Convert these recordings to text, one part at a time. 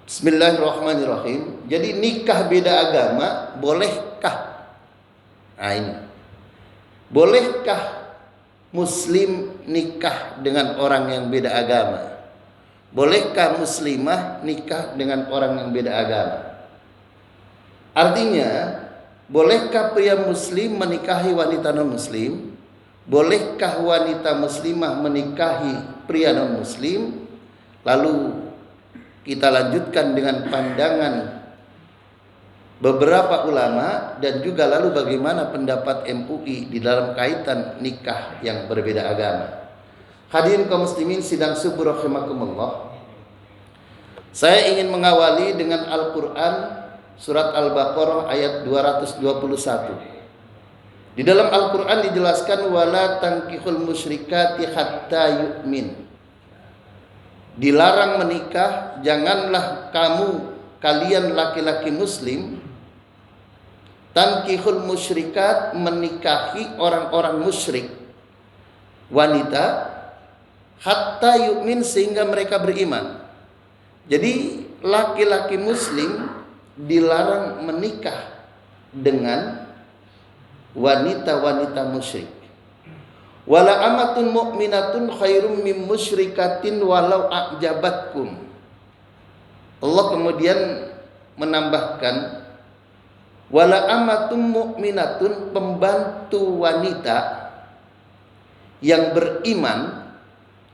Bismillahirrahmanirrahim. Jadi nikah beda agama bolehkah? Nah ini. Bolehkah muslim nikah dengan orang yang beda agama? Bolehkah muslimah nikah dengan orang yang beda agama? Artinya, bolehkah pria muslim menikahi wanita non muslim? Bolehkah wanita muslimah menikahi pria non muslim? Lalu kita lanjutkan dengan pandangan beberapa ulama dan juga lalu bagaimana pendapat MUI di dalam kaitan nikah yang berbeda agama. Hadirin kaum muslimin sidang subuh rahimakumullah. Saya ingin mengawali dengan Al-Qur'an surat Al-Baqarah ayat 221. Di dalam Al-Qur'an dijelaskan wala tankihul musyrikati hatta yu'min. Dilarang menikah, janganlah kalian laki-laki muslim tankihul musyrikat menikahi orang-orang musyrik wanita hatta yu'min sehingga mereka beriman. Jadi laki-laki muslim dilarang menikah dengan wanita-wanita musyrik. Wala amatun mu'minatun khairum min musyrikatin walau a'jabatkum. Allah kemudian menambahkan wala amatun mu'minatun, pembantu wanita yang beriman,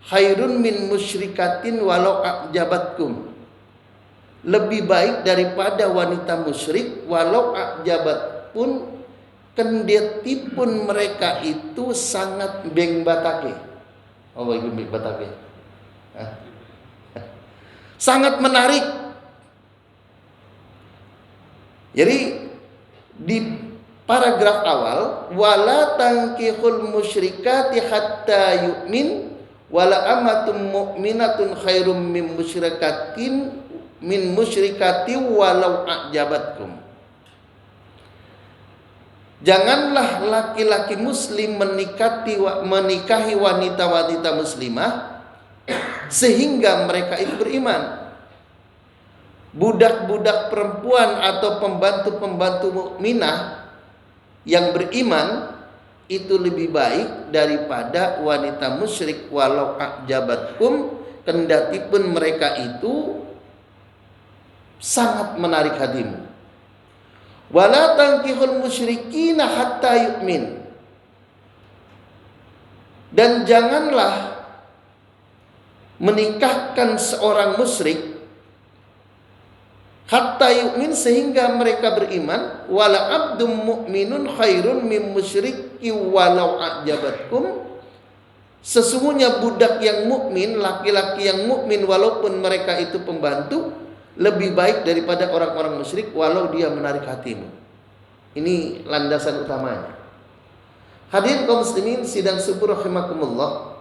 khairun min musyrikatin walau a'jabatkum, lebih baik daripada wanita musyrik walau a'jabat pun kendati pun mereka itu sangat beng batake. Oh, ibu beng batake. Sangat menarik. Jadi di paragraf awal wala tankihul musyrikati hatta yu'min wala amatum mu'minatun khairum min musyrikati walau a'jabatkum. Janganlah laki-laki muslim menikahi wanita-wanita muslimah sehingga mereka itu beriman. Budak-budak perempuan atau pembantu-pembantu mukminah yang beriman itu lebih baik daripada wanita musyrik walau a'jabatkum, kendati pun mereka itu sangat menarik hatimu. Wala tankihul musyrikina hatta yu'min. Dan janganlah menikahkan seorang musyrik hatta yu'min sehingga mereka beriman. Wala abdum mu'minun khairun min musyriki walau a'jabatkum. Sesungguhnya budak yang mukmin, laki-laki yang mukmin walaupun mereka itu pembantu, lebih baik daripada orang-orang musyrik walau dia menarik hatimu. Ini landasan utamanya. Hadirin kaum muslimin sidang subuh rahimakumullah.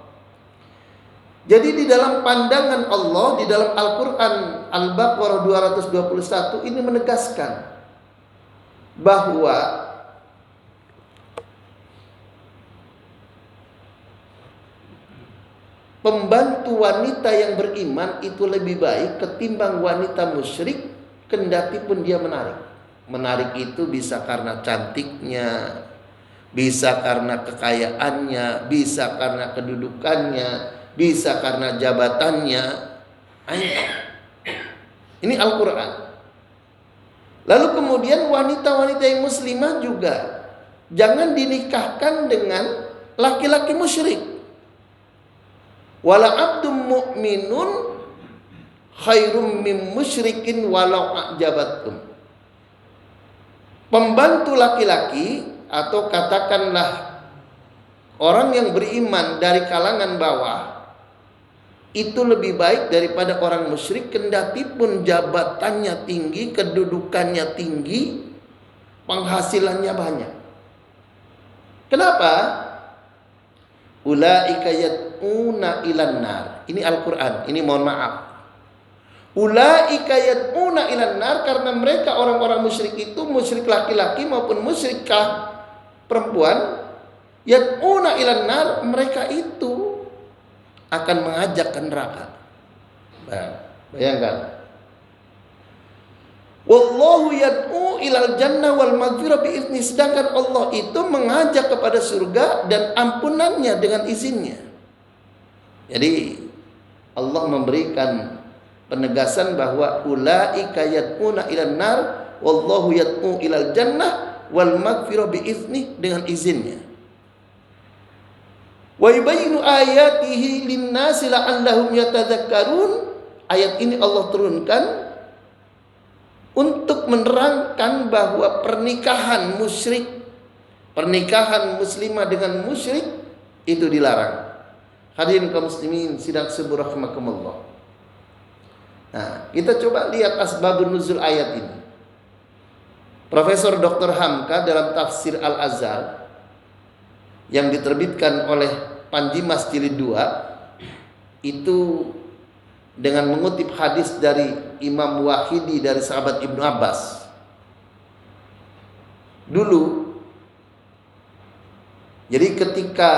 Jadi di dalam pandangan Allah di dalam Al-Qur'an Al-Baqarah 221 ini menegaskan bahwa pembantu wanita yang beriman itu lebih baik ketimbang wanita musyrik kendati pun dia menarik. Menarik itu bisa karena cantiknya, bisa karena kekayaannya, bisa karena kedudukannya, bisa karena jabatannya. Ini Al-Quran. Lalu kemudian wanita-wanita yang muslimah juga jangan dinikahkan dengan laki-laki musyrik. Wala abdum mu'minun khairum min musyrikin walau a'jabatkum. Pembantu laki-laki atau katakanlah orang yang beriman dari kalangan bawah itu lebih baik daripada orang musyrik kendati pun jabatannya tinggi, kedudukannya tinggi, penghasilannya banyak. Kenapa? Ulaika yad'una ilan nar. Ini Al-Qur'an, ini mohon maaf. Ulaika yad'una ilan nar karena mereka orang-orang musyrik itu, musyrik laki-laki maupun musyrikah perempuan, yad'una ilan nar, mereka itu akan mengajak ke neraka. Nah, bayangkan. Wallahu yad'u ilal jannah wal maghfirah biizni, sedangkan Allah itu mengajak kepada surga dan ampunannya dengan izinnya. Jadi Allah memberikan penegasan bahwa ulaika yad'una ilan nar wallahu yad'u ilal jannah wal maghfirah biizni, dengan izinnya. Wa yubayyinu ayatihi lin-nasi la'allahum yatadzakkarun. Ayat ini Allah turunkan untuk menerangkan bahwa pernikahan musyrik, pernikahan muslimah dengan musyrik itu dilarang. Hadirin kaum muslimin sidang subuh rahimakumullah. Nah, kita coba lihat asbabun nuzul ayat ini. Profesor Dr. Hamka dalam tafsir Al-Azhar yang diterbitkan oleh Panji Mas Jilid 2 itu dengan mengutip hadis dari Imam Wahidi dari sahabat Ibnu Abbas. Dulu, jadi ketika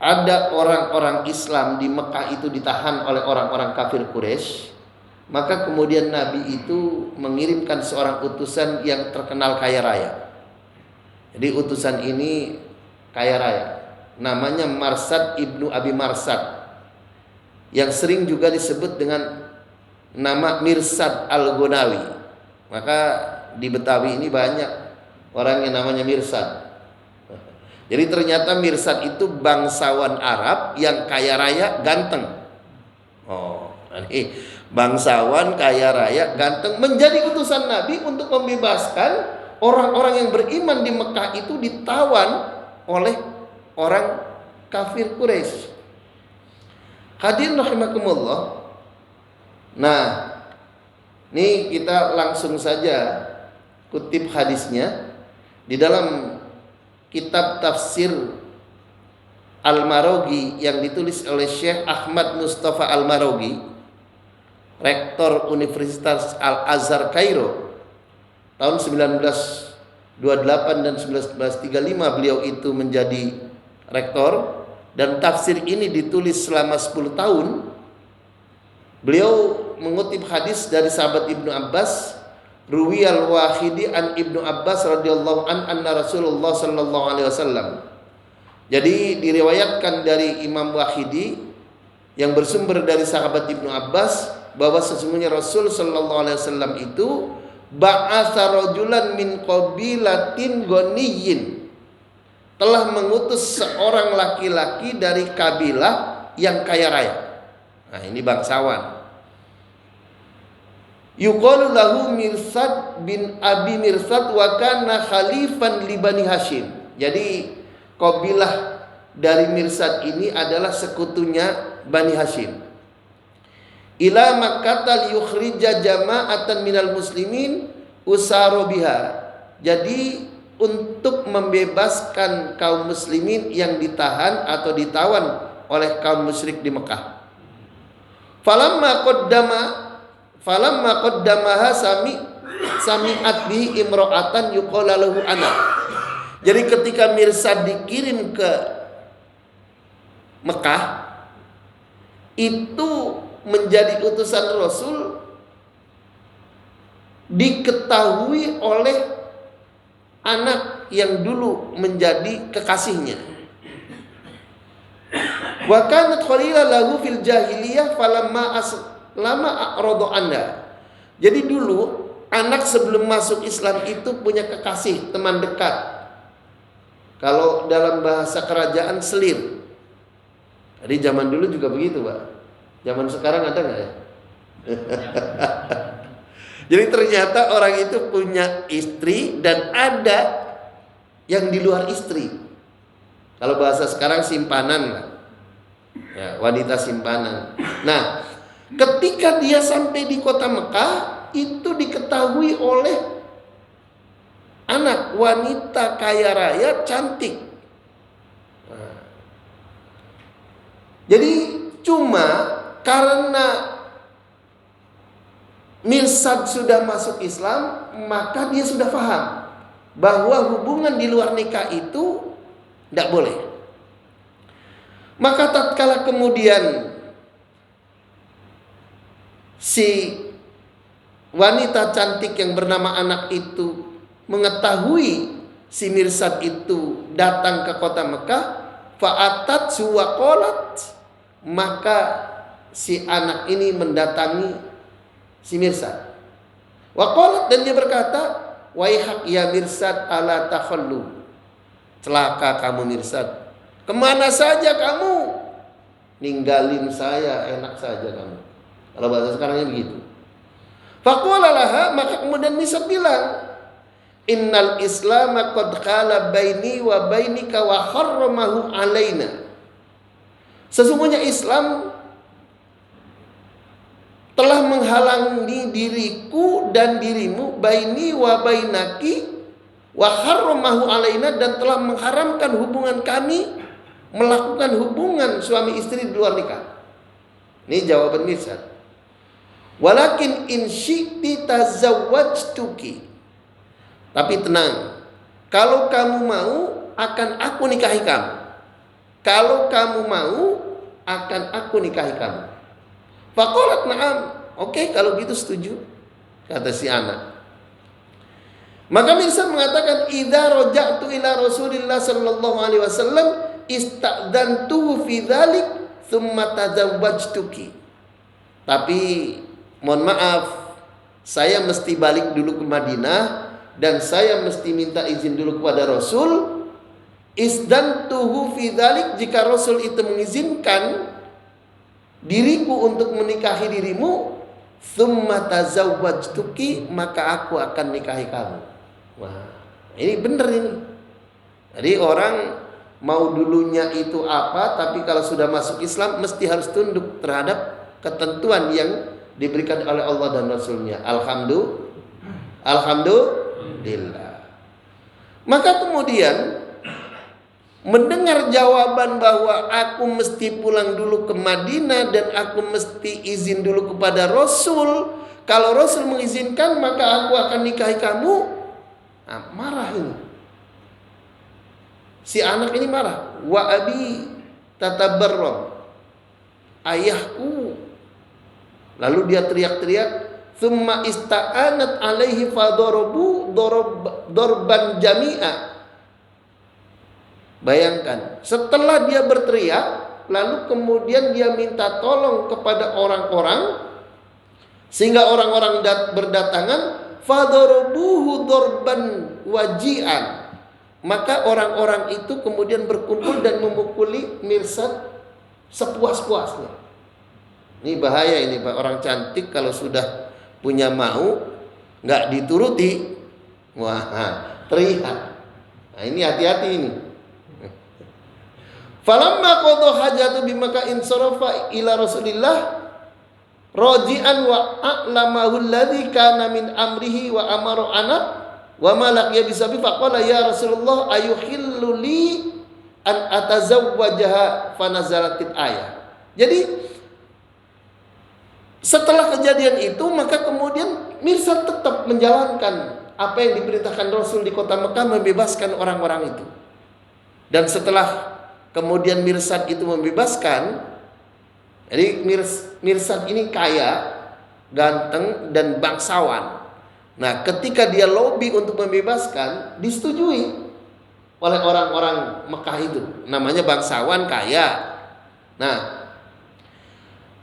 ada orang-orang Islam di Mekah itu ditahan oleh orang-orang kafir Quraisy, maka kemudian Nabi itu mengirimkan seorang utusan yang terkenal kaya raya. Jadi utusan ini kaya raya, namanya Marsad ibnu Abi Marsad, yang sering juga disebut dengan nama Mirsad Al-Ghunawi. Maka di Betawi ini banyak orang yang namanya Mirsad. Jadi ternyata Mirsad itu bangsawan Arab yang kaya raya, ganteng. Oh, ini bangsawan kaya raya, ganteng, menjadi utusan Nabi untuk membebaskan orang-orang yang beriman di Mekah itu ditawan oleh orang kafir Quraisy. Hadirin rahimakumullah. Nah, ini kita langsung saja kutip hadisnya di dalam kitab tafsir Al-Maraghi yang ditulis oleh Syekh Ahmad Mustafa Al-Maraghi, rektor Universitas Al-Azhar Kairo tahun 1928 dan 1935 beliau itu menjadi rektor. Dan tafsir ini ditulis selama 10 tahun. Beliau mengutip hadis dari sahabat Ibnu Abbas, Ruwiyal Wahidi an Ibnu Abbas radhiyallahu anna Rasulullah sallallahu alaihi wasallam. Jadi diriwayatkan dari Imam Wahidi yang bersumber dari sahabat Ibnu Abbas bahwa sesungguhnya Rasul sallallahu alaihi wasallam itu ba'atsa rajulan min qabilatin ghaniyyin, telah mengutus seorang laki-laki dari kabilah yang kaya raya. Nah, ini bangsawan. Yuqalu lahu Mirsad bin Abi Mirsad wa kana khalifan li Bani Hashim. Jadi kabilah dari Mirsad ini adalah sekutunya Bani Hashim. Ila Makkah liyukhrija jama'atan minal muslimin usaru biha. Jadi untuk membebaskan kaum muslimin yang ditahan atau ditawan oleh kaum musyrik di Mekah. Falamma qaddamaha sami'at bihi imra'atan yuqala lahu ana. Jadi ketika Mirsad dikirim ke Mekah, itu menjadi utusan Rasul, diketahui oleh anak yang dulu menjadi kekasihnya. Wa kanat khalila lahu fil jahiliyah falamma aslama a'rada anha. Jadi dulu anak sebelum masuk Islam itu punya kekasih, teman dekat. Kalau dalam bahasa kerajaan selir. Jadi zaman dulu juga begitu, Pak. Zaman sekarang ada nggak ya? Jadi ternyata orang itu punya istri dan ada yang di luar istri. Kalau bahasa sekarang simpanan lah. Ya, wanita simpanan. Nah, ketika dia sampai di kota Mekah, itu diketahui oleh anak wanita kaya raya cantik. Nah, jadi cuma karena Mirsad sudah masuk Islam, maka dia sudah paham bahwa hubungan di luar nikah itu tidak boleh. Maka tatkala kemudian si wanita cantik yang bernama Anak itu mengetahui si Mirsad itu datang ke kota Mekah, fa'atat suwaqalat, maka si Anak ini mendatangi si Mirsad. Waqalat, dan dia berkata, waihak ya Mirsad ala takhallu, celaka kamu Mirsad, kemana saja kamu, ninggalin saya enak saja kamu. Kalau bahasa sekarangnya begitu. Faqala laha, maka kemudian Mirsad bilang, innal islama qad qala baini wa bainika wa harramahu alaina. Sesungguhnya Islam telah menghalangi diriku dan dirimu, baini wa bainaki wa harramahu alaina, dan telah mengharamkan hubungan kami, melakukan hubungan suami istri di luar nikah. Ini jawaban Mirsad. Walakin in syi'ti tazawwajtuki, tapi tenang, kalau kamu mau akan aku nikahi kamu. Kalau kamu mau akan aku nikahi kamu. Faqalat na'am, oke, kalau gitu setuju, kata si Anak. Maka Mirsad mengatakan, idza raja'tu ila Rasulillah sallallahu alaihi wasallam ista'dantuhu fi dzalik tsumma tazawwajtuki. Tapi mohon maaf, saya mesti balik dulu ke Madinah dan saya mesti minta izin dulu kepada Rasul. Isdantuhu fi dzalik, jika Rasul itu mengizinkan diriku untuk menikahi dirimu, tsumma tazawwajtuki, maka aku akan nikahi kamu. Wah, ini benar ini. Jadi orang mau dulunya itu apa, tapi kalau sudah masuk Islam mesti harus tunduk terhadap ketentuan yang diberikan oleh Allah dan Rasulnya. Alhamdulillah. Maka kemudian mendengar jawaban bahwa aku mesti pulang dulu ke Madinah dan aku mesti izin dulu kepada Rasul. Kalau Rasul mengizinkan maka aku akan nikahi kamu. Nah, marah ini. Si Anak ini marah. Wa abi tatabarram, ayahku. Lalu dia teriak-teriak, tsumma ista'anat alaihi fadarabu dorban jami'a. Bayangkan, setelah dia berteriak, lalu kemudian dia minta tolong kepada orang-orang, sehingga orang-orang berdatangan, fadarabuhu dorban waji'an. Maka orang-orang itu kemudian berkumpul dan memukuli Mirsad sepuas-puasnya. Ini bahaya ini Pak, orang cantik kalau sudah punya mau nggak dituruti, wah teriak. Nah ini hati-hati ini. Falamma qada hajatu bimaka insarafa ila Rasulillah raji'an wa a'lamahu alladhi kana min amrihi wa amara anak wa malak ya bisabi faqala ya Rasulullah ayuhillu li an atazawwajaha fanazalatil ayah. Jadi setelah kejadian itu maka kemudian Mirsad tetap menjalankan apa yang diperintahkan Rasul di kota Mekah, membebaskan orang-orang itu. Dan setelah kemudian Mirsad itu membebaskan, jadi Mirsad ini kaya, ganteng dan bangsawan. Nah, ketika dia lobby untuk membebaskan, disetujui oleh orang-orang Mekah itu. Namanya bangsawan, kaya. Nah,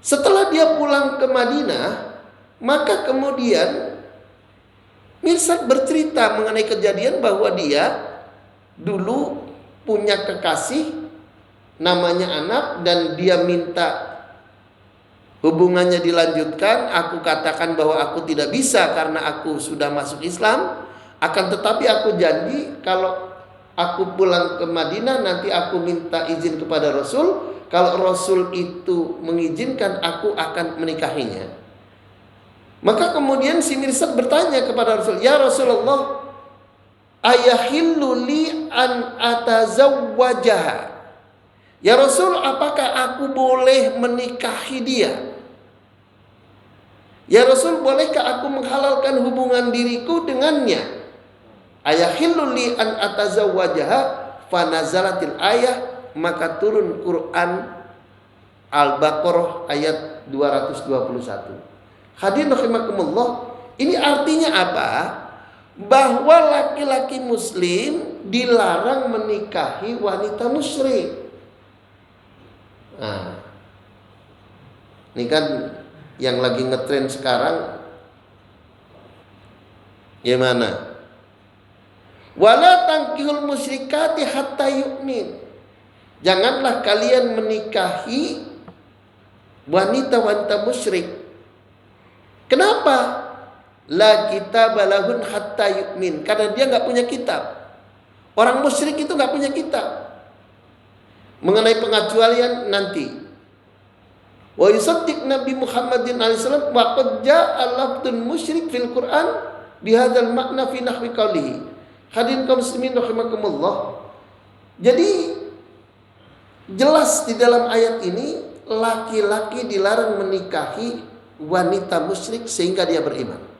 setelah dia pulang ke Madinah, maka kemudian Mirsad bercerita mengenai kejadian bahwa dia dulu punya kekasih namanya Anak, dan dia minta hubungannya dilanjutkan. Aku katakan bahwa aku tidak bisa karena aku sudah masuk Islam, akan tetapi aku janji kalau aku pulang ke Madinah nanti aku minta izin kepada Rasul. Kalau Rasul itu mengizinkan, aku akan menikahinya. Maka kemudian si Mirsad bertanya kepada Rasul, ya Rasulullah, ayahillu li an atazawwajaha. Ya Rasul, apakah aku boleh menikahi dia? Ya Rasul, bolehkah aku menghalalkan hubungan diriku dengannya? Ayahillu li an atazawwajaha fanazalatil ayah. Maka turun Quran Al-Baqarah ayat 221. Hadirin rahimakumullah, Ini artinya apa? Bahwa laki-laki muslim dilarang menikahi wanita musyrik. Nah, ini kan yang lagi ngetren sekarang. Gimana? Wala tankihul musyrikati hatta yu'min. Janganlah kalian menikahi wanita-wanita musyrik. Kenapa? La kitab lahun hatta yu'min. Karena dia nggak punya kitab. Orang musyrik itu nggak punya kitab. Mengenai pengecualian nanti. Wa yusaddiq Nabi Muhammadin alaihissalam wa qad ja'a lafdun musyrik fil Qur'an bihadzal makna fi nahwi qawlihi. Hadirin kaum muslimin rahimakumullah. Jadi jelas di dalam ayat ini laki-laki dilarang menikahi wanita musyrik sehingga dia beriman.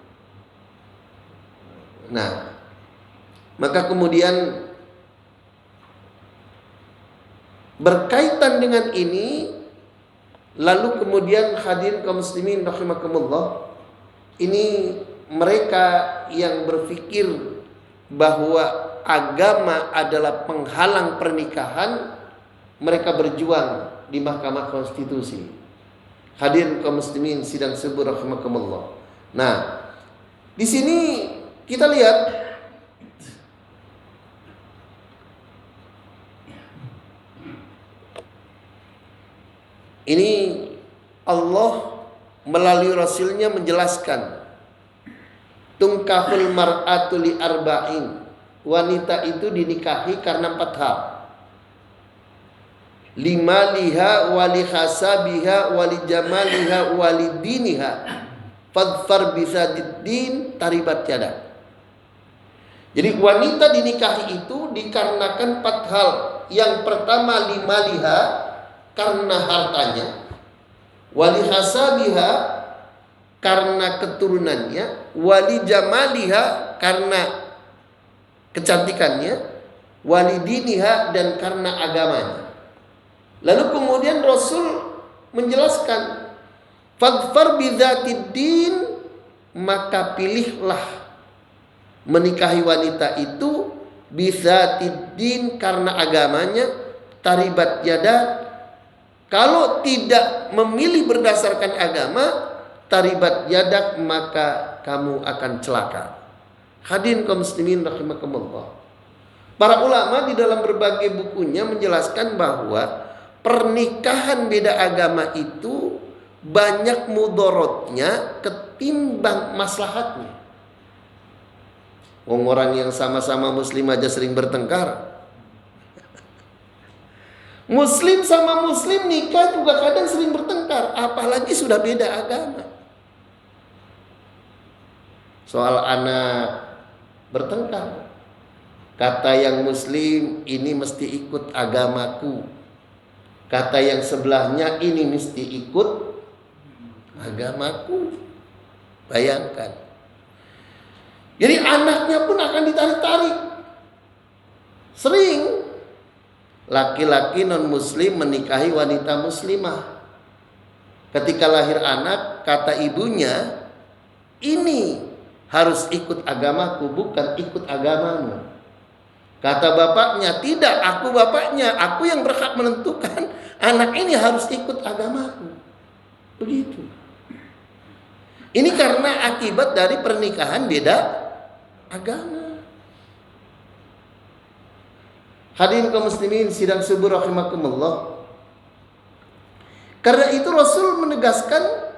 Nah, maka kemudian berkaitan dengan ini, lalu kemudian hadirin kaum muslimin rahimakumullah, ini mereka yang berpikir bahwa agama adalah penghalang pernikahan, mereka berjuang di Mahkamah Konstitusi. Hadirin kaum muslimin sidang subuh rahimakumullah. Nah, di sini kita lihat ini Allah melalui Rasulnya menjelaskan tungkahul mar'atu li arba'in. Wanita itu dinikahi karena 4 hal. Limaliha wali hasabiha wali jamaliha wali diniha fadfar bisadiddin taribat yada. Jadi wanita dinikahi itu dikarenakan 4 hal. Yang pertama limaliha, karena hartanya, wali hasabiha, karena keturunannya, wali jamaliha, karena kecantikannya, wali diniha, dan karena agamanya. Lalu kemudian Rasul menjelaskan fadfar bidzatiddin, maka pilihlah menikahi wanita itu bidzatiddin, karena agamanya, taribat yada. Kalau tidak memilih berdasarkan agama, taribat yadak, maka kamu akan celaka. Hadirin kaum muslimin rahimakumullah. Para ulama di dalam berbagai bukunya menjelaskan bahwa pernikahan beda agama itu banyak mudorotnya ketimbang maslahatnya. Orang yang sama-sama muslim aja sering bertengkar. Muslim sama muslim nikah juga kadang sering bertengkar, apalagi sudah beda agama. Soal anak bertengkar. Kata yang muslim, ini mesti ikut agamaku. Kata yang sebelahnya, ini mesti ikut agamaku. Bayangkan. Jadi anaknya pun akan ditarik-tarik. Sering laki-laki non-muslim menikahi wanita muslimah. Ketika lahir anak, kata ibunya, ini harus ikut agamaku, bukan ikut agamamu. Kata bapaknya, tidak, aku bapaknya, aku yang berhak menentukan. Anak ini harus ikut agamaku. Begitu. Ini karena akibat dari pernikahan beda agama. Hadirin kaum muslimin sidang subuh rahimakumullah. Karena itu Rasul menegaskan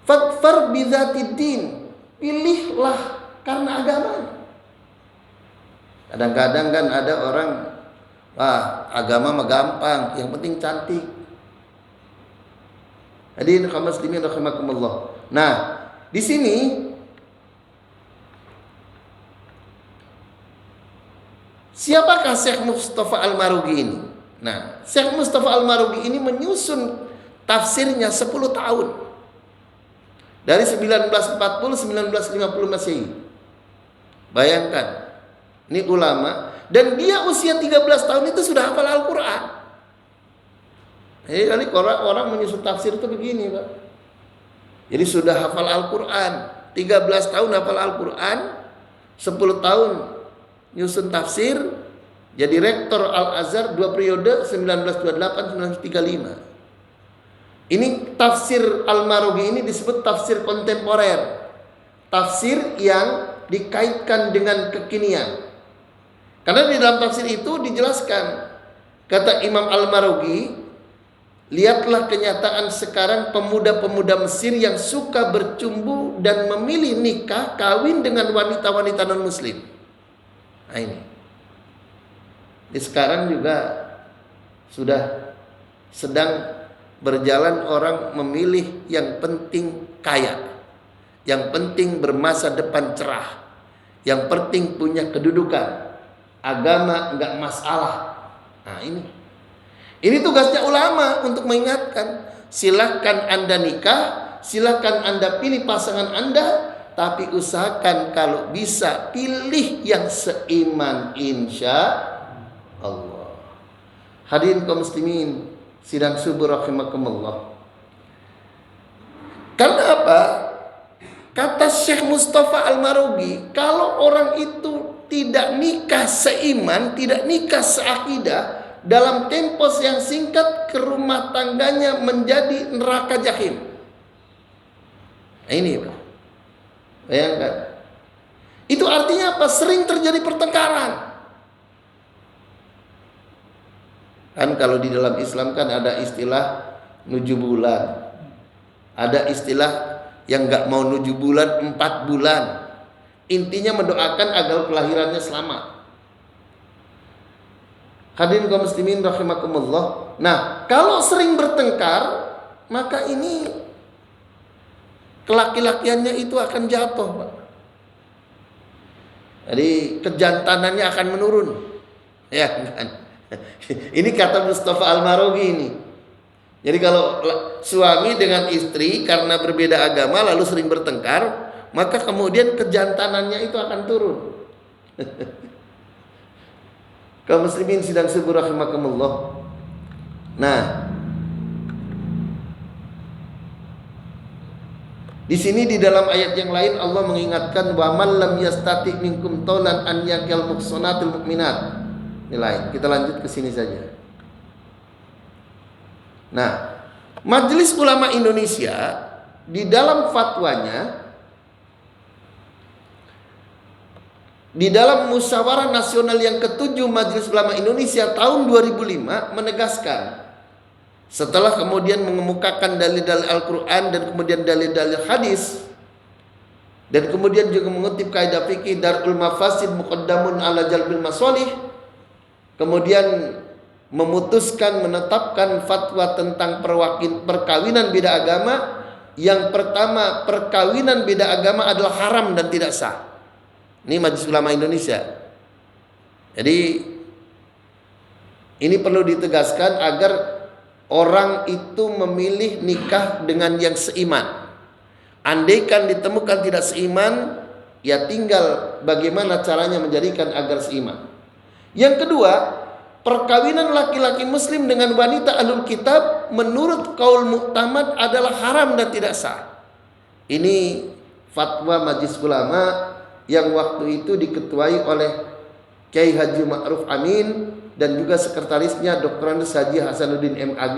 fadfar bidzatiddin, pilihlah karena agama. Kadang-kadang kan ada orang, wah agama mah gampang, yang penting cantik. Hadirin kaum muslimin rahimakumullah. Nah, di sini siapakah Syekh Mustafa Al-Marugi ini? Nah, Syekh Mustafa Al-Marugi ini menyusun tafsirnya 10 tahun. Dari 1940-1950 Masehi. Bayangkan. Ini ulama. Dan dia usia 13 tahun itu sudah hafal Al-Quran. Jadi orang menyusun tafsir itu begini, Pak. Jadi sudah hafal Al-Quran, 13 tahun hafal Al-Quran, 10 tahun nyusun tafsir, jadi rektor Al-Azhar 2 periode 1928-1935. Ini tafsir Al-Marughi ini disebut tafsir kontemporer, tafsir yang dikaitkan dengan kekinian. Karena di dalam tafsir itu dijelaskan, kata Imam Al-Marughi, lihatlah kenyataan sekarang pemuda-pemuda Mesir yang suka bercumbu dan memilih nikah kawin dengan wanita-wanita non-muslim. Nah ini. Di sekarang juga sudah sedang berjalan orang memilih yang penting kaya, yang penting bermasa depan cerah, yang penting punya kedudukan, agama enggak masalah. Nah ini tugasnya ulama untuk mengingatkan, silakan Anda nikah, silakan Anda pilih pasangan Anda, tapi usahakan kalau bisa pilih yang seiman, insya Allah. Hadirin kaum muslimin sidang subuh rahimakumullah. Karena apa? Kata Syekh Mustafa Al-Marughi, kalau orang itu tidak nikah seiman, tidak nikah seakidah, dalam tempos yang singkat ke rumah tangganya menjadi neraka jahim. Nah, ini Pak. Bayangkan. Itu artinya apa? Sering terjadi pertengkaran. Kan kalau di dalam Islam kan ada istilah nuju bulan, ada istilah yang nggak mau nuju bulan 4 bulan. Intinya mendoakan agar kelahirannya selamat. Hadirin kaum muslimin rahimakumullah. Nah, kalau sering bertengkar, maka ini kelaki-lakiannya itu akan jatuh, Pak. Jadi kejantanannya akan menurun. Ya kan? Ini kata Mustafa Al-Marughi ini. Jadi kalau suami dengan istri karena berbeda agama lalu sering bertengkar, maka kemudian kejantanannya itu akan turun. Kaum muslimin sidang subuh rahimakumullah. Nah, di sini di dalam ayat yang lain Allah mengingatkan wa man lam yastati minkum taulan an yakal muhsanatil mukminat. Ini lain. Kita lanjut ke sini saja. Nah, Majelis Ulama Indonesia di dalam fatwanya, di dalam Musyawarah Nasional yang ke-7 Majelis Ulama Indonesia tahun 2005 menegaskan, setelah kemudian mengemukakan dalil-dalil Al-Quran dan kemudian dalil-dalil hadis, dan kemudian juga mengutip kaidah fikih Darul Mafasid Muqaddamun ala Jalbil Masalih, kemudian memutuskan menetapkan fatwa tentang perkawinan beda agama. Yang pertama, perkawinan beda agama adalah haram dan tidak sah. Ini Majelis Ulama Indonesia. Jadi ini perlu ditegaskan agar orang itu memilih nikah dengan yang seiman. Andaikan ditemukan tidak seiman, ya tinggal bagaimana caranya menjadikan agar seiman. Yang kedua, perkawinan laki-laki muslim dengan wanita ahlul kitab menurut kaul muktamad adalah haram dan tidak sah. Ini fatwa Majelis Ulama yang waktu itu diketuai oleh Kiai Haji Ma'ruf Amin dan juga sekretarisnya Dr. Andes Haji Hasanuddin MAG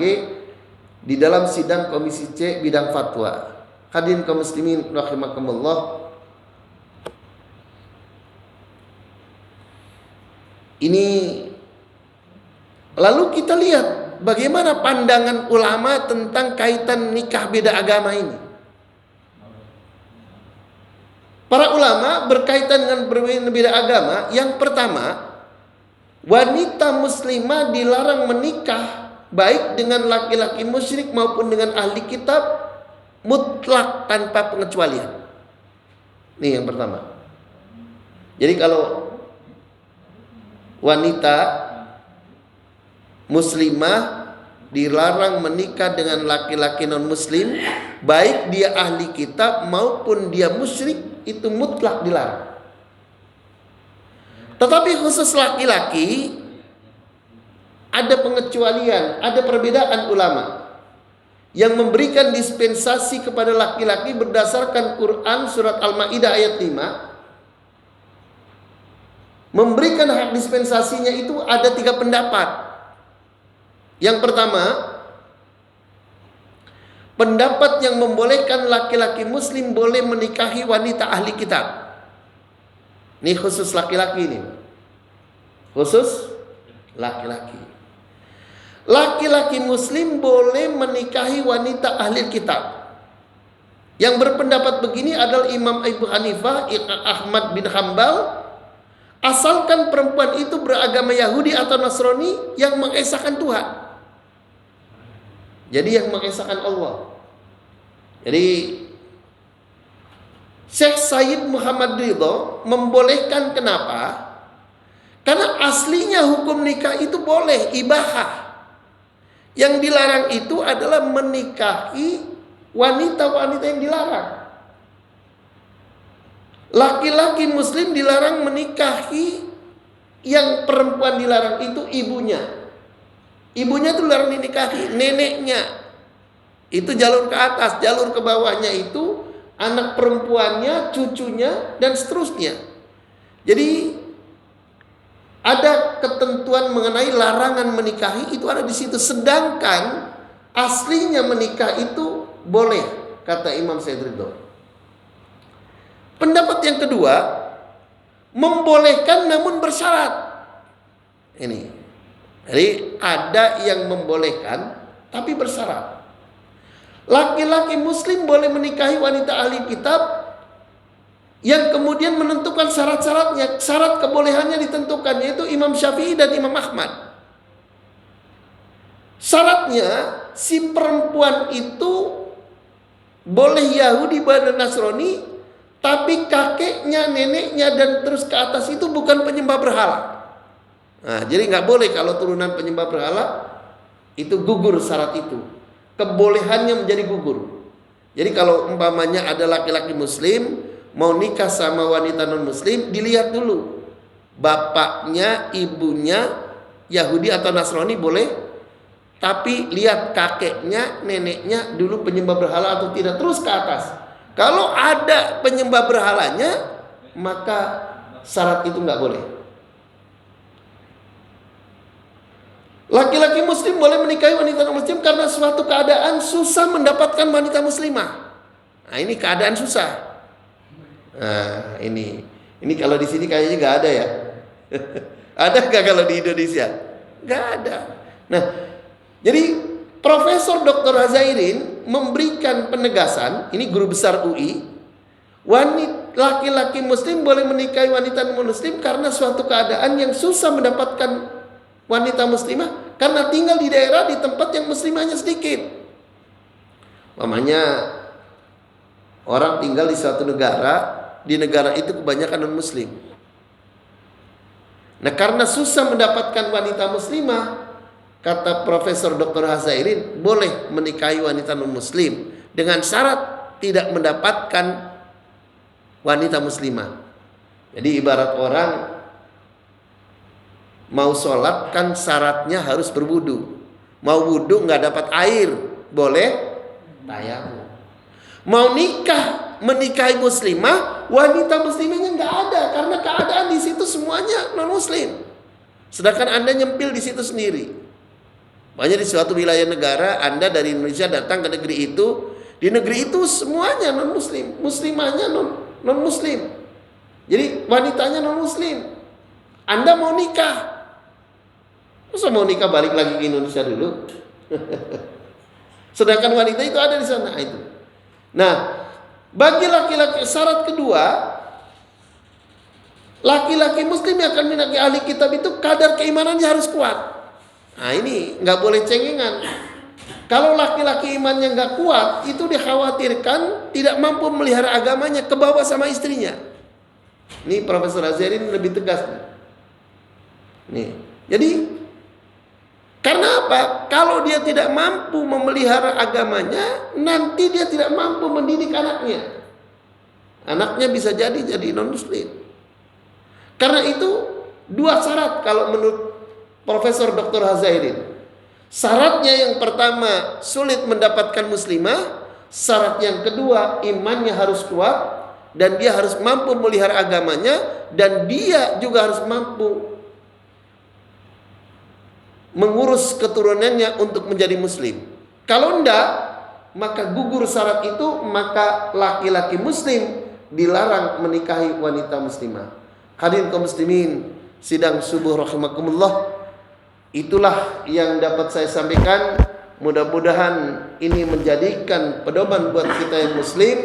di dalam sidang Komisi C bidang fatwa. Hadirin kaum muslimin rahimakumullah. Ini lalu kita lihat bagaimana pandangan ulama tentang kaitan nikah beda agama ini. Para ulama berkaitan dengan berbeda agama, yang pertama, wanita muslimah dilarang menikah baik dengan laki-laki musyrik maupun dengan ahli kitab mutlak tanpa pengecualian. Ini yang pertama. Jadi kalau wanita muslimah dilarang menikah dengan laki-laki non muslim, baik dia ahli kitab maupun dia musyrik, itu mutlak dilarang. Tetapi khusus laki-laki ada pengecualian, ada perbedaan ulama. yang memberikan dispensasi kepada laki-laki berdasarkan Quran surat Al-Maidah ayat 5, memberikan hak dispensasinya itu ada 3 pendapat. Yang pertama, pendapat yang membolehkan laki-laki muslim boleh menikahi wanita ahli kitab. Ini khusus laki-laki ini. Khusus laki-laki. Laki-laki muslim boleh menikahi wanita ahli kitab. Yang berpendapat begini adalah Imam Abu Hanifah, Ahmad bin Hambal, asalkan perempuan itu beragama Yahudi atau Nasrani yang mengesahkan Tuhan. Jadi yang mengesahkan Allah. Jadi Syekh Said Muhammad Ridho membolehkan, kenapa? Karena aslinya hukum nikah itu boleh, ibahah. Yang dilarang itu adalah menikahi wanita-wanita yang dilarang. Laki-laki muslim dilarang menikahi, yang perempuan dilarang itu ibunya. Ibunya itu dilarang dinikahi, neneknya. Itu jalur ke atas, jalur ke bawahnya itu anak perempuannya, cucunya, dan seterusnya. Jadi ada ketentuan mengenai larangan menikahi itu ada di situ. Sedangkan aslinya menikah itu boleh, kata Imam Said Ridho. Pendapat yang kedua, membolehkan namun bersyarat. Ini. Jadi ada yang membolehkan tapi bersyarat. Laki-laki muslim boleh menikahi wanita ahli kitab yang kemudian menentukan syarat-syaratnya. Syarat kebolehannya ditentukan, yaitu Imam Syafi'i dan Imam Ahmad. Syaratnya si perempuan itu boleh Yahudi dan Nasrani, tapi kakeknya, neneknya, dan terus ke atas itu bukan penyembah berhala. Nah, jadi nggak boleh kalau turunan penyembah berhala, itu gugur syarat itu. Kebolehannya menjadi gugur. Jadi kalau umpamanya ada laki-laki muslim mau nikah sama wanita non muslim, dilihat dulu bapaknya, ibunya Yahudi atau Nasrani boleh, tapi lihat kakeknya, neneknya dulu penyembah berhala atau tidak, terus ke atas. Kalau ada penyembah berhalanya, maka syarat itu nggak boleh. Laki-laki muslim boleh menikahi wanita non-muslim karena suatu keadaan susah mendapatkan wanita muslimah. Nah, ini keadaan susah. Nah, ini kalau di sini kayaknya nggak ada ya. Ada nggak kalau di Indonesia? Nggak ada. Nah, jadi Profesor Dr. Hazairin memberikan penegasan, ini guru besar UI, laki-laki muslim boleh menikahi wanita non-muslim karena suatu keadaan yang susah mendapatkan wanita muslimah karena tinggal di daerah di tempat yang muslimahnya sedikit. Mamanya orang tinggal di suatu negara, di negara itu kebanyakan non muslim. Nah, karena susah mendapatkan wanita muslimah, kata Profesor Dr. Hazairin, boleh menikahi wanita non muslim dengan syarat tidak mendapatkan wanita muslimah. Jadi ibarat orang mau sholat kan syaratnya harus berwudu. Mau wudu nggak dapat air, boleh tayamum. Mau menikahi muslimah, wanita muslimahnya nggak ada karena keadaan di situ semuanya non muslim. Sedangkan Anda nyempil di situ sendiri. Makanya di suatu wilayah negara, Anda dari Indonesia datang ke negeri itu, di negeri itu semuanya non muslim, muslimahnya non muslim. Jadi wanitanya non muslim. Anda mau nikah, masa mau nikah balik lagi ke Indonesia dulu? Sedangkan wanita itu ada di sana itu. Nah, bagi laki-laki syarat kedua, laki-laki muslim yang akan menikahi ahli kitab itu kadar keimanannya harus kuat. Nah, ini nggak boleh cengengan. Kalau laki-laki imannya nggak kuat, itu dikhawatirkan tidak mampu melihara agamanya, kebawa sama istrinya. Ini Profesor Hazairin lebih tegas. Nih, jadi karena apa? Kalau dia tidak mampu memelihara agamanya, nanti dia tidak mampu mendidik anaknya. Anaknya bisa jadi non-muslim. Karena itu dua syarat kalau menurut Profesor Dr. Hazairin. Syaratnya yang pertama sulit mendapatkan muslimah, syarat yang kedua imannya harus kuat dan dia harus mampu melihara agamanya dan dia juga harus mampu mengurus keturunannya untuk menjadi muslim. Kalau enggak, maka gugur syarat itu, maka laki-laki muslim dilarang menikahi wanita muslimah. Hadirin kaum muslimin, sidang subuh rahimakumullah, itulah yang dapat saya sampaikan. Mudah-mudahan ini menjadikan pedoman buat kita yang muslim,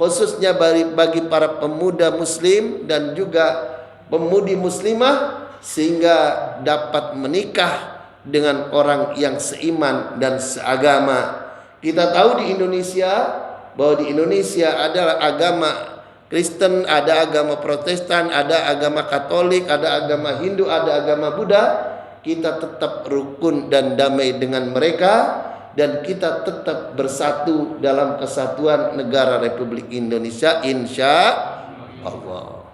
khususnya bagi para pemuda muslim dan juga pemudi muslimah, sehingga dapat menikah dengan orang yang seiman dan seagama. Kita tahu di Indonesia bahwa di Indonesia adalah agama Kristen, ada agama Protestan, ada agama Katolik, ada agama Hindu, ada agama Buddha. Kita tetap rukun dan damai dengan mereka, dan kita tetap bersatu dalam kesatuan negara Republik Indonesia, insya Allah.